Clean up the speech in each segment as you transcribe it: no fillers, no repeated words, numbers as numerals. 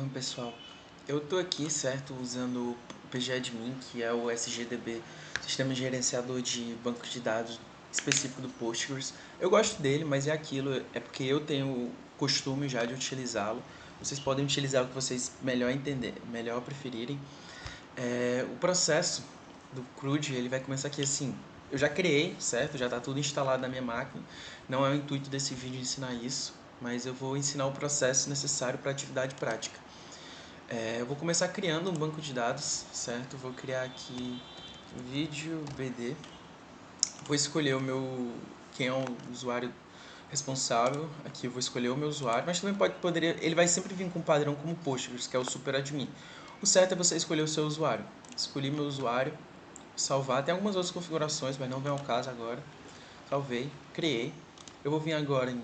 Bom, pessoal, eu tô aqui, certo, usando o pgadmin, que é o SGDB, Sistema Gerenciador de Banco de Dados específico do Postgres. Eu gosto dele, mas é aquilo, é porque eu tenho o costume já de utilizá-lo. Vocês podem utilizar o que vocês melhor entender, melhor preferirem. O processo do CRUD, ele vai começar aqui assim. Eu já criei, certo? Já está tudo instalado na minha máquina. Não é o intuito desse vídeo ensinar isso, mas eu vou ensinar o processo necessário para a atividade prática. Eu vou começar criando um banco de dados, certo? Vou criar aqui vídeo BD. Vou escolher quem é o usuário responsável. Aqui eu vou escolher o meu usuário, mas também ele vai sempre vir com um padrão como Postgres, que é o superadmin. O certo é você escolher o seu usuário. Escolhi meu usuário, salvar. Tem algumas outras configurações, mas não vem ao caso agora. Salvei, criei. Eu vou vir agora em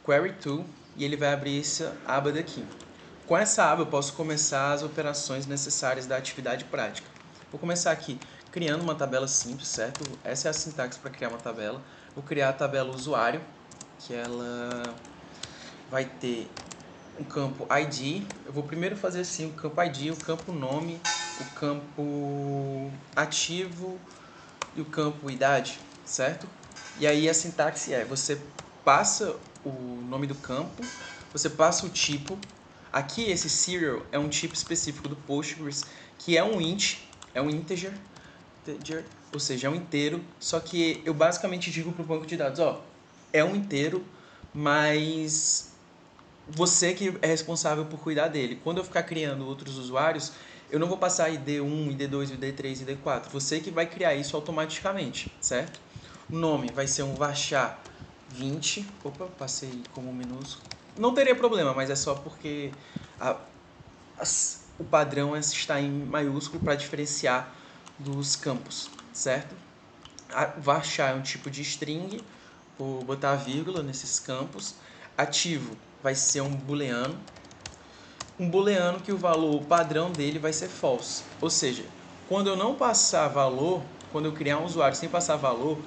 Query Tool e ele vai abrir essa aba daqui. Com essa aba eu posso começar as operações necessárias da atividade prática. Vou começar aqui criando uma tabela simples, certo? Essa é a sintaxe para criar uma tabela. Vou criar a tabela usuário, que ela vai ter um campo ID. Eu vou primeiro fazer assim o campo ID, o campo nome, o campo ativo e o campo idade, certo? E aí a sintaxe você passa o nome do campo, você passa o tipo. Aqui esse serial é um tipo específico do Postgres, que é um int, é um integer, ou seja, é um inteiro, só que eu basicamente digo para o banco de dados, é um inteiro, mas você que é responsável por cuidar dele. Quando eu ficar criando outros usuários, eu não vou passar ID1, ID2, ID3, ID4. Você que vai criar isso automaticamente, certo? O nome vai ser um varchar 20. Opa, passei como minúsculo. Não teria problema, mas é só porque o padrão está em maiúsculo para diferenciar dos campos, certo? Varchar é um tipo de string, vou botar vírgula nesses campos. Ativo vai ser um booleano que o valor padrão dele vai ser false. Ou seja, quando eu não passar valor, quando eu criar um usuário sem passar valor,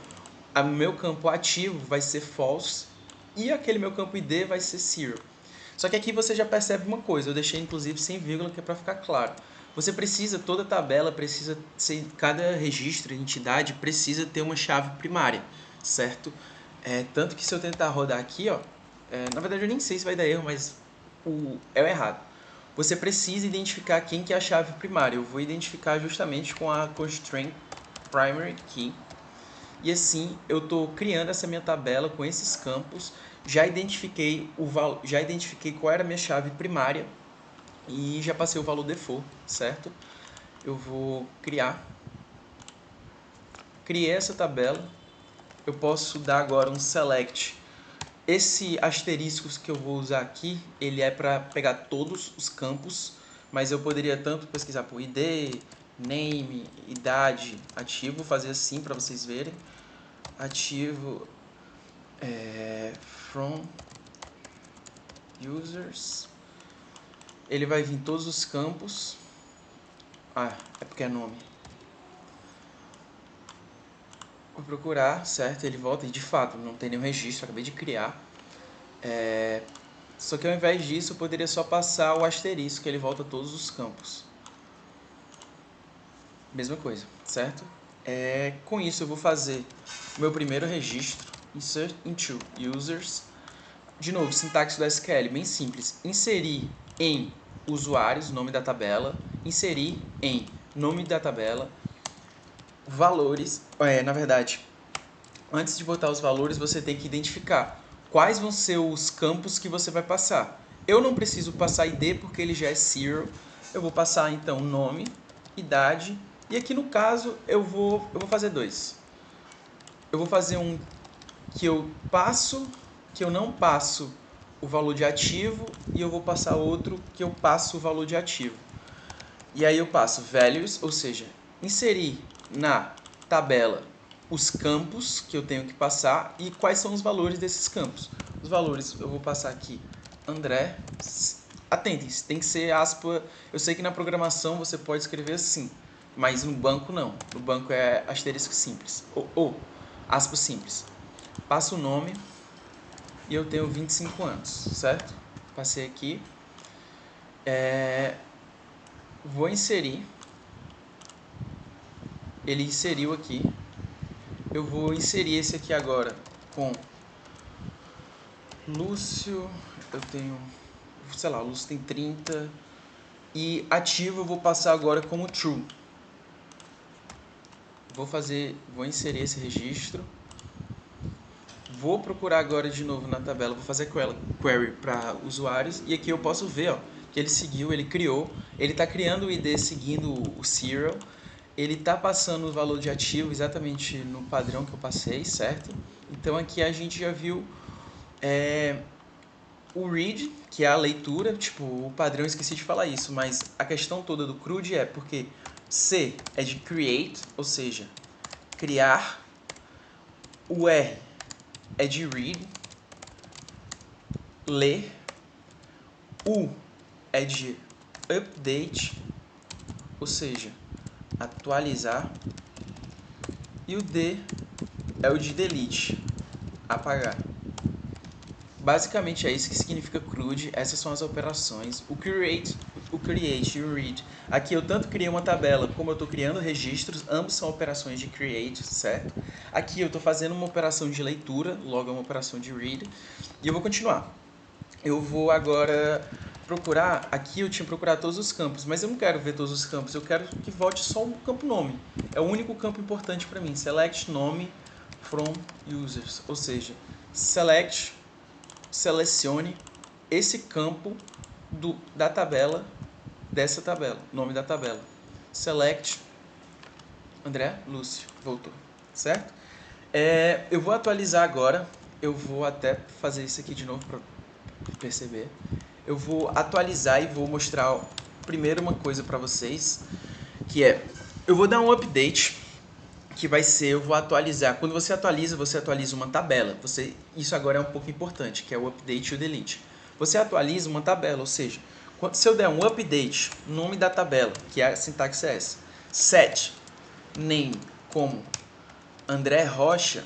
o meu campo ativo vai ser false e aquele meu campo ID vai ser zero. Só que aqui você já percebe uma coisa, eu deixei inclusive sem vírgula que é para ficar claro. Você precisa, toda tabela precisa ser, cada registro, entidade precisa ter uma chave primária, certo? Tanto que se eu tentar rodar aqui, na verdade eu nem sei se vai dar erro, mas é o errado. Você precisa identificar quem que é a chave primária. Eu vou identificar justamente com a constraint primary key. E assim eu estou criando essa minha tabela com esses campos. Já identifiquei qual era a minha chave primária e já passei o valor default, certo? Eu vou criei essa tabela. Eu posso dar agora um select. Esse asterisco que eu vou usar aqui, ele é para pegar todos os campos, mas eu poderia tanto pesquisar por ID, name, idade, ativo, fazer assim para vocês verem. Ativo from users. Ele vai vir em todos os campos. É porque é nome. Vou procurar, certo? Ele volta e de fato não tem nenhum registro, acabei de criar. Só que ao invés disso eu poderia só passar o asterisco, que ele volta a todos os campos. Mesma coisa, certo? Com isso eu vou fazer o meu primeiro registro, insert into users. De novo, sintaxe do SQL, bem simples. Inserir em usuários, nome da tabela. Inserir em nome da tabela. Valores, na verdade, antes de botar os valores, você tem que identificar quais vão ser os campos que você vai passar. Eu não preciso passar ID porque ele já é zero. Eu vou passar então nome, idade, e aqui no caso eu vou fazer dois. Eu vou fazer um que eu não passo o valor de ativo, e eu vou passar outro que eu passo o valor de ativo. E aí eu passo values, ou seja, inserir na tabela os campos que eu tenho que passar e quais são os valores desses campos. Os valores eu vou passar aqui André. Atentem-se, tem que ser aspa. Eu sei que na programação você pode escrever assim, mas no banco não. No banco é asterisco simples ou aspa simples. Passo o nome e eu tenho 25 anos, certo? Passei aqui. Vou inserir. Ele inseriu aqui. Eu vou inserir esse aqui agora com Lúcio. Eu tenho, sei lá, o Lúcio tem 30. E ativo eu vou passar agora como true. Vou inserir esse registro. Vou procurar agora de novo na tabela, vou fazer query para usuários. E aqui eu posso ver, ó, que ele seguiu, ele criou. Ele está criando o ID seguindo o serial. Ele está passando o valor de ativo exatamente no padrão que eu passei, certo? Então aqui a gente já viu o read, que é a leitura. Tipo, o padrão, eu esqueci de falar isso, mas a questão toda do CRUD é porque C é de create, ou seja, criar. O R é de read, ler. U é de update, ou seja, atualizar. E o D é o de delete, apagar. Basicamente é isso que significa CRUD, essas são as operações. O create e o read. Aqui eu tanto criei uma tabela como eu estou criando registros, ambos são operações de create, certo? Aqui eu estou fazendo uma operação de leitura, logo é uma operação de read. E eu vou continuar. Eu vou agora procurar, aqui eu tinha procurado todos os campos, mas eu não quero ver todos os campos, eu quero que volte só o campo nome. É o único campo importante para mim, select nome from users, ou seja, selecione esse campo da tabela, dessa tabela, nome da tabela. Select André Lúcio, voltou, certo? Eu vou atualizar agora, eu vou até fazer isso aqui de novo para perceber. Eu vou atualizar e vou mostrar primeiro uma coisa para vocês, que é, eu vou dar um update, que vai ser, eu vou atualizar. Quando você atualiza uma tabela. Isso agora é um pouco importante, que é o update e o delete. Você atualiza uma tabela, ou seja, se eu der um update, nome da tabela, que é a sintaxe é essa, set name como André Rocha,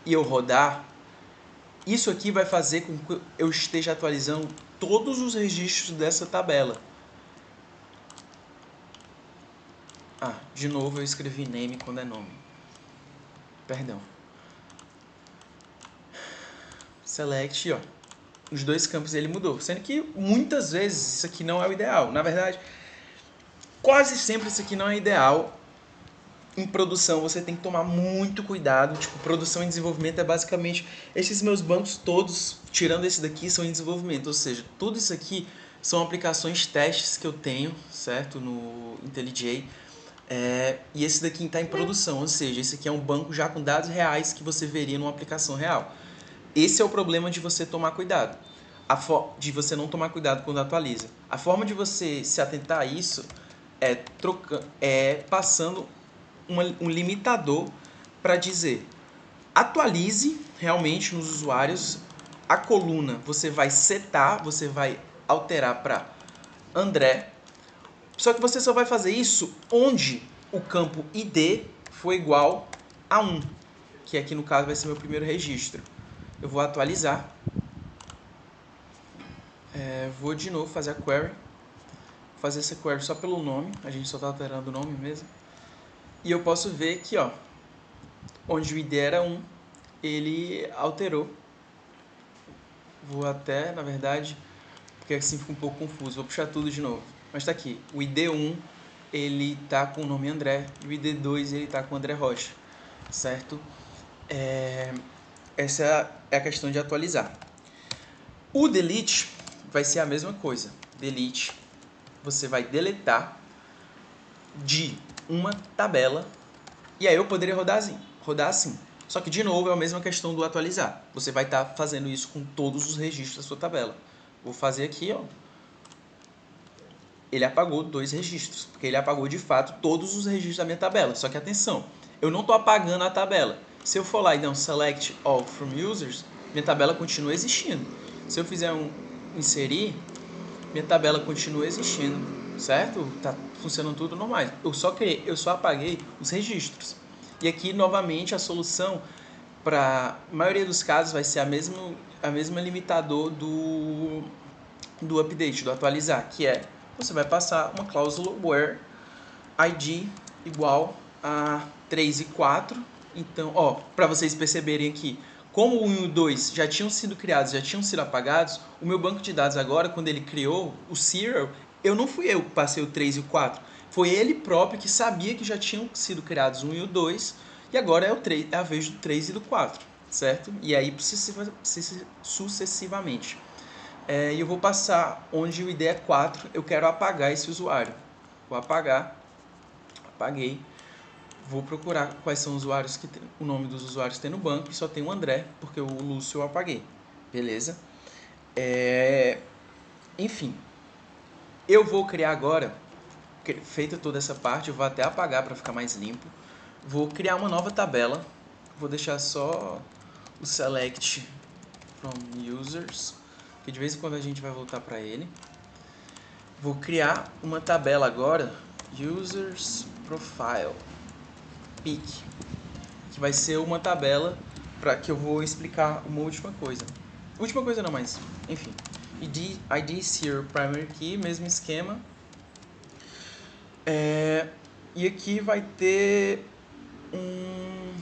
e eu rodar, isso aqui vai fazer com que eu esteja atualizando todos os registros dessa tabela. De novo eu escrevi name quando é nome. Perdão. Select, ó. Os dois campos ele mudou. Sendo que muitas vezes isso aqui não é o ideal. Na verdade, quase sempre isso aqui não é ideal. Em produção você tem que tomar muito cuidado. Tipo, produção e desenvolvimento é basicamente... Esses meus bancos todos, tirando esse daqui, são em desenvolvimento. Ou seja, tudo isso aqui são aplicações testes que eu tenho, certo? No IntelliJ. E esse daqui está em produção, ou seja, esse aqui é um banco já com dados reais que você veria numa aplicação real. Esse é o problema de você tomar cuidado, de você não tomar cuidado quando atualiza. A forma de você se atentar a isso é passando um limitador para dizer atualize realmente nos usuários. A coluna você vai setar, você vai alterar para André. Só que você só vai fazer isso onde o campo ID for igual a 1, que aqui no caso vai ser meu primeiro registro. Eu vou atualizar. Vou de novo fazer a query. Vou fazer essa query só pelo nome, a gente só está alterando o nome mesmo. E eu posso ver que, ó, onde o ID era 1, ele alterou. Vou até, na verdade, porque assim fica um pouco confuso, vou puxar tudo de novo. Mas está aqui, o ID1 ele tá com o nome André e o ID2 ele tá com André Rocha, certo? Essa é a questão de atualizar. O delete vai ser a mesma coisa. Delete, você vai deletar de uma tabela e aí eu poderia rodar assim. Só que, de novo, é a mesma questão do atualizar. Você vai estar fazendo isso com todos os registros da sua tabela. Vou fazer aqui, ó. Ele apagou 2 registros, porque ele apagou de fato todos os registros da minha tabela. Só que atenção, eu não estou apagando a tabela. Se eu for lá e dar um select all from users, minha tabela continua existindo. Se eu fizer um inserir, minha tabela continua existindo, certo? Tá funcionando tudo normal. Eu só apaguei os registros. E aqui novamente a solução para a maioria dos casos vai ser a mesma limitador do update, do atualizar, que é, você vai passar uma cláusula where id igual a 3 e 4. Então, ó, para vocês perceberem aqui, como o 1 e o 2 já tinham sido criados, já tinham sido apagados, o meu banco de dados agora, quando ele criou o serial, não fui eu que passei o 3 e o 4. Foi ele próprio que sabia que já tinham sido criados o 1 e o 2, e agora é a vez do 3 e do 4, certo? E aí sucessivamente. E eu vou passar onde o ID é 4, eu quero apagar esse usuário. Vou apagar, apaguei. Vou procurar quais são os usuários que tem, o nome dos usuários que tem no banco, e só tem o André, porque o Lúcio eu apaguei. Beleza? Enfim, eu vou criar agora, feita toda essa parte, eu vou até apagar para ficar mais limpo. Vou criar uma nova tabela, vou deixar só o select from users, que de vez em quando a gente vai voltar para ele. Vou criar uma tabela agora, users profile pic, que vai ser uma tabela para que eu vou explicar uma última coisa. Última coisa não, mas enfim. ID serial primary key, mesmo esquema. E aqui vai ter um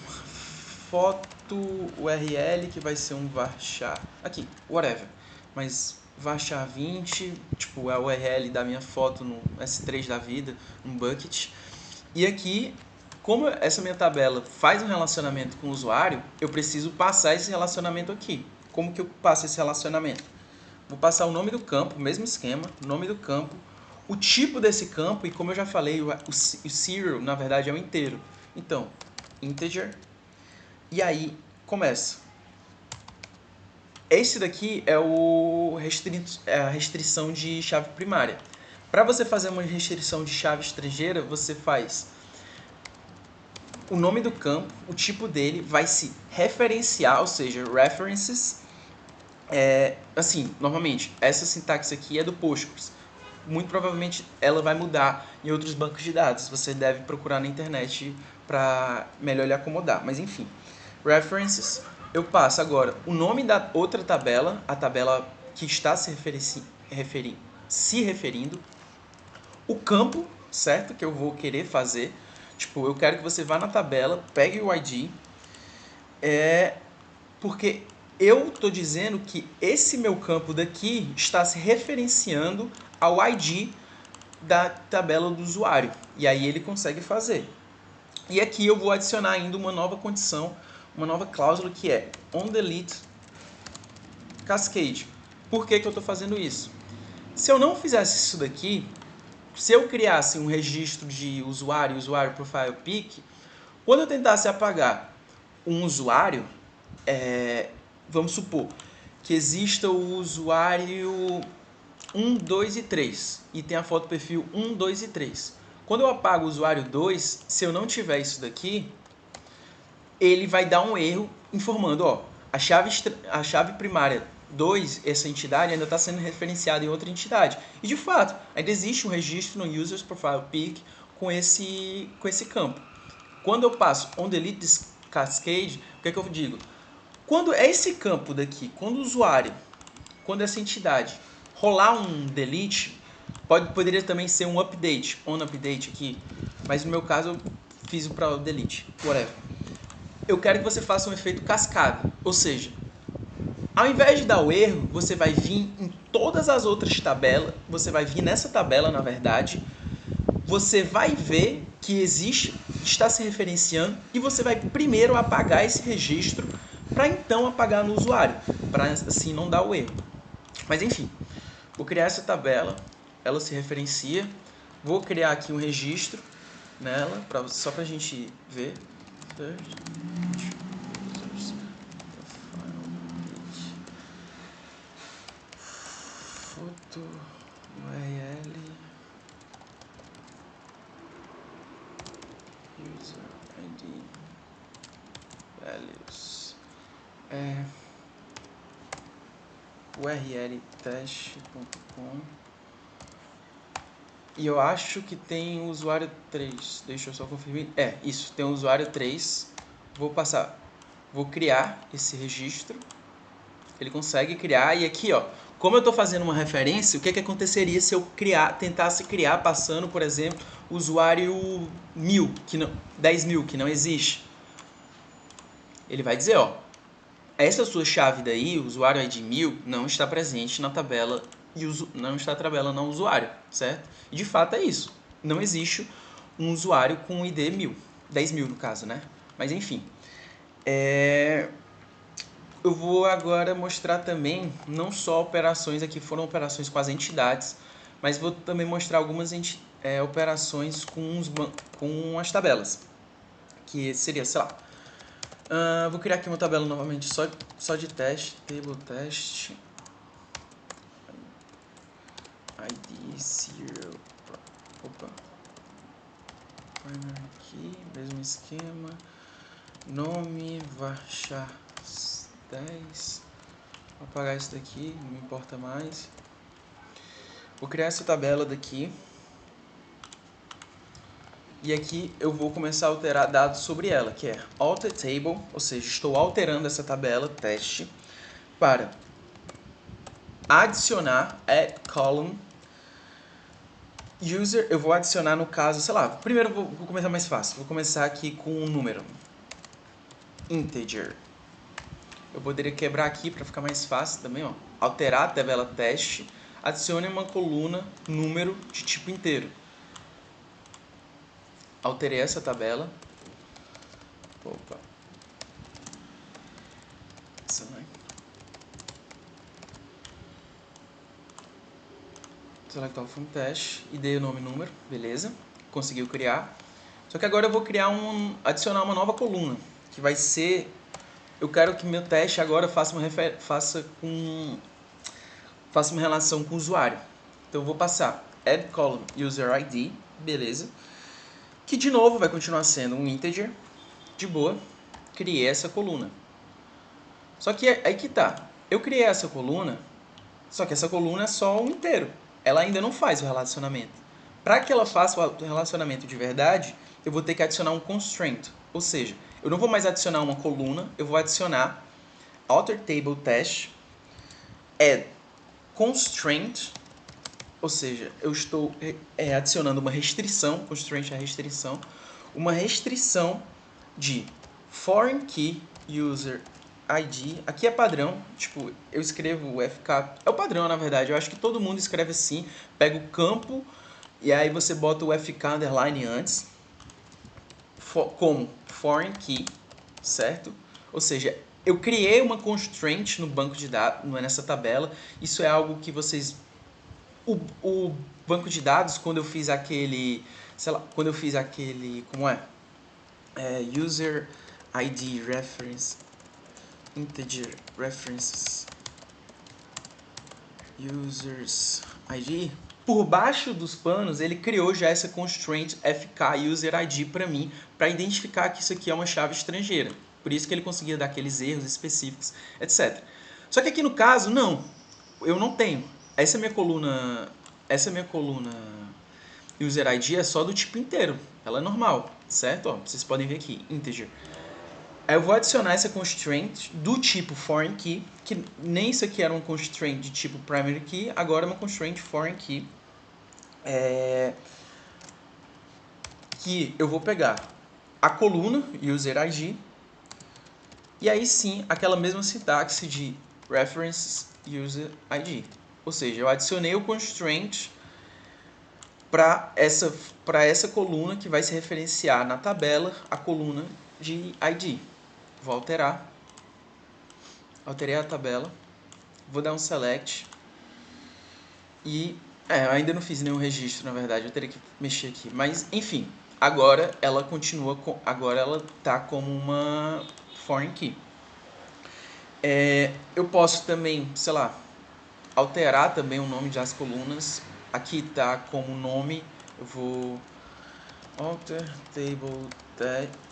foto URL que vai ser um varchar. Aqui, whatever. Mas varchar 20, tipo, é a URL da minha foto no S3 da vida, um bucket. E aqui, como essa minha tabela faz um relacionamento com o usuário, eu preciso passar esse relacionamento aqui. Como que eu passo esse relacionamento? Vou passar o nome do campo, mesmo esquema, nome do campo, o tipo desse campo, e como eu já falei, o serial, na verdade, é o inteiro. Então, integer, e aí começa. Esse daqui é a restrição de chave primária. Para você fazer uma restrição de chave estrangeira, você faz o nome do campo, o tipo dele vai se referenciar, ou seja, references. Assim, novamente, essa sintaxe aqui é do Postgres. Muito provavelmente ela vai mudar em outros bancos de dados. Você deve procurar na internet para melhor lhe acomodar. Mas enfim, references, eu passo agora o nome da outra tabela, a tabela que está se referindo, o campo, certo? Que eu vou querer fazer. Tipo, eu quero que você vá na tabela, pegue o ID, porque eu estou dizendo que esse meu campo daqui está se referenciando ao ID da tabela do usuário. E aí ele consegue fazer. E aqui eu vou adicionar ainda uma nova condição, uma nova cláusula que é onDelete cascade. Por que eu estou fazendo isso? Se eu não fizesse isso daqui, se eu criasse um registro de usuário profile pic, quando eu tentasse apagar um usuário, vamos supor que exista o usuário 1, 2 e 3 e tem a foto perfil 1, 2 e 3. Quando eu apago o usuário 2, se eu não tiver isso daqui, ele vai dar um erro informando, ó, a chave primária 2, essa entidade ainda está sendo referenciada em outra entidade. E de fato, ainda existe um registro no Users Profile Pic com esse campo. Quando eu passo onDelete this cascade, o que é que eu digo? Quando é esse campo daqui, quando o usuário, quando essa entidade rolar um delete, poderia também ser um update, onUpdate aqui, mas no meu caso eu fiz para o delete, whatever. Eu quero que você faça um efeito cascada, ou seja, ao invés de dar o erro, você vai vir em todas as outras tabelas, você vai vir nessa tabela, na verdade, você vai ver que existe, está se referenciando, e você vai primeiro apagar esse registro para então apagar no usuário, para assim não dar o erro. Mas enfim, vou criar essa tabela, ela se referencia, vou criar aqui um registro nela, só para a gente ver. Foto URL user ID values urlteste.com e eu acho que tem o usuário 3. Deixa eu só conferir. Isso, tem o usuário 3. Vou criar esse registro. Ele consegue criar, e aqui, ó, como eu estou fazendo uma referência, o que aconteceria se eu tentasse criar passando, por exemplo, o usuário 10.000, que não existe? Ele vai dizer, ó, essa sua chave daí, o usuário ID 1000, não está presente na tabela não está na tabela não usuário, certo? E de fato é isso. Não existe um usuário com ID 1000, 10.000 no caso, né? Mas enfim. Eu vou agora mostrar também, não só operações aqui, foram operações com as entidades, mas vou também mostrar algumas operações com as tabelas. Que seria, sei lá, vou criar aqui uma tabela novamente só de teste, table test, ID 0, opa, primary key, mesmo esquema, nome, varchar 10, vou apagar isso daqui, não me importa mais. Vou criar essa tabela daqui. E aqui eu vou começar a alterar dados sobre ela, que é alter table, ou seja, estou alterando essa tabela teste para adicionar add column user. Eu vou adicionar no caso, sei lá, primeiro vou começar mais fácil. Vou começar aqui com um número integer. Eu poderia quebrar aqui para ficar mais fácil também, ó. Alterar a tabela teste, adicione uma coluna número de tipo inteiro. Alterei essa tabela. Opa. Select all from teste e dei o nome número, beleza? Conseguiu criar. Só que agora eu vou adicionar uma nova coluna, que vai ser, eu quero que meu teste agora faça uma relação com o usuário. Então eu vou passar add column user ID, beleza? Que de novo vai continuar sendo um integer, de boa. Criei essa coluna. Só que aí que tá, eu criei essa coluna, só que essa coluna é só um inteiro. Ela ainda não faz o relacionamento. Para que ela faça o relacionamento de verdade, eu vou ter que adicionar um constraint. Ou seja, eu não vou mais adicionar uma coluna, eu vou adicionar alter table test add constraint, ou seja, eu estou adicionando uma restrição, constraint é a restrição, uma restrição de foreign key user ID, aqui é padrão, tipo, eu escrevo o FK, é o padrão na verdade, eu acho que todo mundo escreve assim, pega o campo e aí você bota o FK underline antes, como foreign key, certo? Ou seja, eu criei uma constraint no banco de dados, nessa tabela, isso é algo que vocês... O banco de dados, quando eu fiz aquele, sei lá, como é user ID reference, integer references users ID, por baixo dos panos ele criou já essa constraint fk user ID para mim, para identificar que isso aqui é uma chave estrangeira. Por isso que ele conseguia dar aqueles erros específicos, etc. Só que aqui no caso, não. Eu não tenho. Essa minha coluna user ID é só do tipo inteiro. Ela é normal, certo? Ó, vocês podem ver aqui, integer. Aí eu vou adicionar essa constraint do tipo foreign key, que nem isso aqui era uma constraint de tipo primary key, agora é uma constraint foreign key. Que eu vou pegar a coluna user ID e aí sim aquela mesma sintaxe de reference user ID. Ou seja, eu adicionei o constraint para essa coluna que vai se referenciar na tabela a coluna de ID. Vou alterar. Alterei a tabela. Vou dar um select. E ainda não fiz nenhum registro, na verdade. Eu teria que mexer aqui. Mas, enfim. Agora ela continua agora ela está como uma foreign key. Eu posso também, sei lá, alterar também o nome das colunas. Aqui está como nome. Eu vou alter table table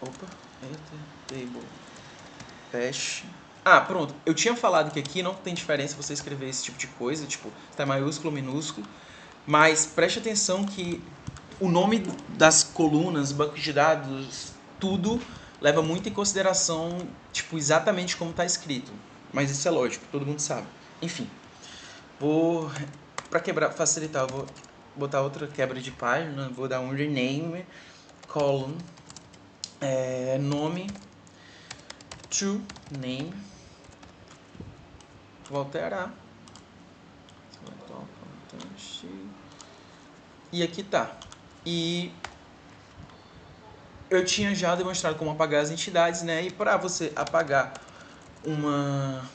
pronto. Eu tinha falado que aqui não tem diferença você escrever esse tipo de coisa, tipo, está maiúsculo ou minúsculo, mas preste atenção que o nome das colunas, banco de dados, tudo leva muito em consideração, tipo, exatamente como está escrito. Mas isso é lógico, todo mundo sabe. Enfim, Para quebrar, facilitar, eu vou botar outra quebra de página, vou dar um rename column, nome to name, vou alterar, e aqui tá. E eu tinha já demonstrado como apagar as entidades, né? E para você apagar uma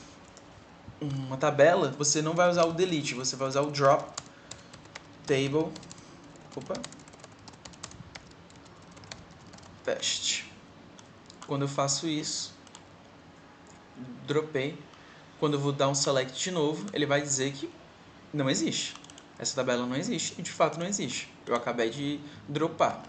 tabela, você não vai usar o delete, você vai usar o drop table. Teste. Quando eu faço isso, dropei. Quando eu vou dar um select de novo, ele vai dizer que não existe. Essa tabela não existe e de fato não existe. Eu acabei de dropar.